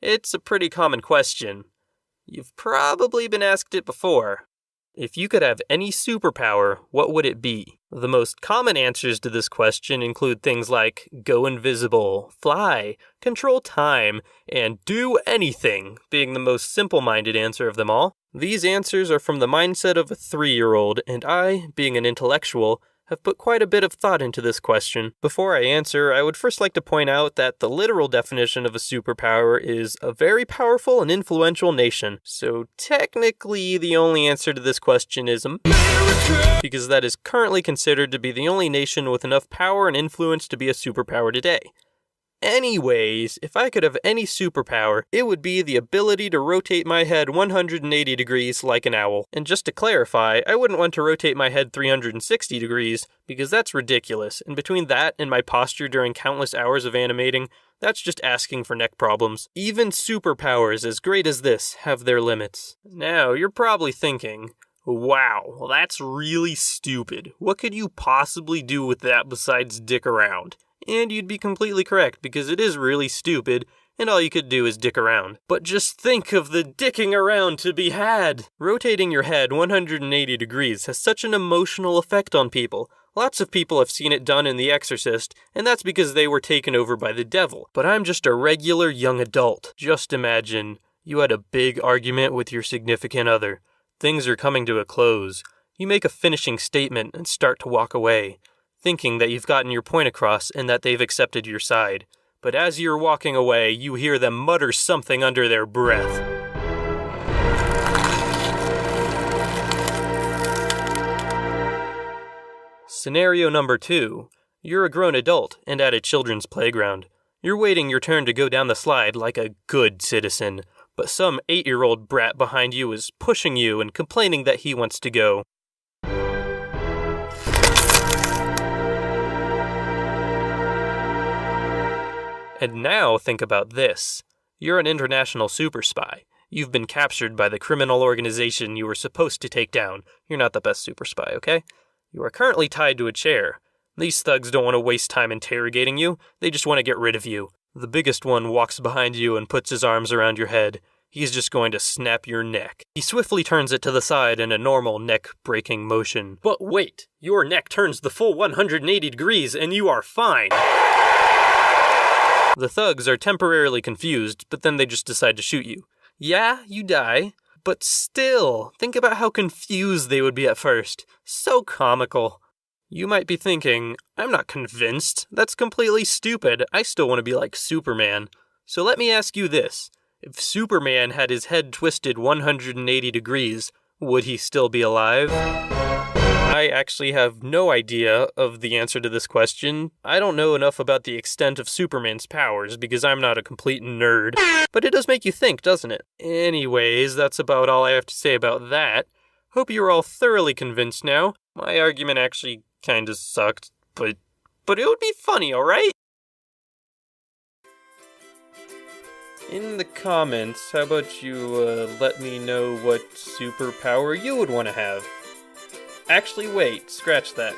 It's a pretty common question. You've probably been asked it before. If you could have any superpower, what would it be? The most common answers to this question include things like go invisible, fly, control time, and do anything, being the most simple-minded answer of them all. These answers are from the mindset of a 3-year-old, and I, being an intellectual, have put quite a bit of thought into this question. Before I answer, I would first like to point out that the literal definition of a superpower is a very powerful and influential nation. So technically, the only answer to this question is America, because that is currently considered to be the only nation with enough power and influence to be a superpower today. Anyways, if I could have any superpower, it would be the ability to rotate my head 180 degrees like an owl. And just to clarify, I wouldn't want to rotate my head 360 degrees, because that's ridiculous, and between that and my posture during countless hours of animating, that's just asking for neck problems. Even superpowers as great as this have their limits. Now, you're probably thinking, wow, that's really stupid. What could you possibly do with that besides dick around? And you'd be completely correct, because it is really stupid, and all you could do is dick around. But just think of the dicking around to be had! Rotating your head 180 degrees has such an emotional effect on people. Lots of people have seen it done in The Exorcist, and that's because they were taken over by the devil. But I'm just a regular young adult. Just imagine, you had a big argument with your significant other. Things are coming to a close. You make a finishing statement and start to walk away, thinking that you've gotten your point across and that they've accepted your side. But as you're walking away, you hear them mutter something under their breath. Scenario number 2. You're a grown adult and at a children's playground. You're waiting your turn to go down the slide like a good citizen, but some 8-year-old brat behind you is pushing you and complaining that he wants to go. And now think about this. You're an international super spy. You've been captured by the criminal organization you were supposed to take down. You're not the best super spy, okay? You are currently tied to a chair. These thugs don't want to waste time interrogating you. They just want to get rid of you. The biggest one walks behind you and puts his arms around your head. He's just going to snap your neck. He swiftly turns it to the side in a normal neck-breaking motion. But wait, your neck turns the full 180 degrees and you are fine. The thugs are temporarily confused, but then they just decide to shoot you. Yeah, you die, but still, think about how confused they would be at first. So comical. You might be thinking, I'm not convinced. That's completely stupid. I still want to be like Superman. So let me ask you this. If Superman had his head twisted 180 degrees, would he still be alive? I actually have no idea of the answer to this question. I don't know enough about the extent of Superman's powers because I'm not a complete nerd. But it does make you think, doesn't it? Anyways, that's about all I have to say about that. Hope you're all thoroughly convinced now. My argument actually kinda sucked, but it would be funny, alright? In the comments, how about you let me know what superpower you would want to have? Actually, wait, scratch that.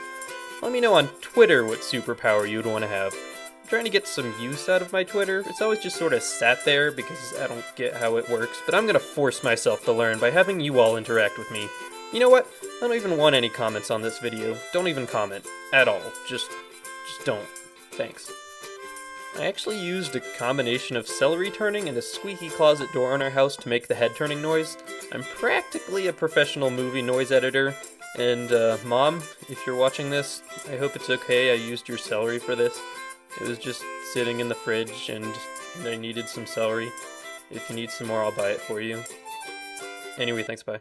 Let me know on Twitter what superpower you'd want to have. I'm trying to get some use out of my Twitter. It's always just sort of sat there because I don't get how it works, but I'm going to force myself to learn by having you all interact with me. You know what? I don't even want any comments on this video. Don't even comment. At all. Just don't. Thanks. I actually used a combination of celery turning and a squeaky closet door on our house to make the head turning noise. I'm practically a professional movie noise editor. And, Mom, if you're watching this, I hope it's okay I used your celery for this. It was just sitting in the fridge, and I needed some celery. If you need some more, I'll buy it for you. Anyway, thanks, bye.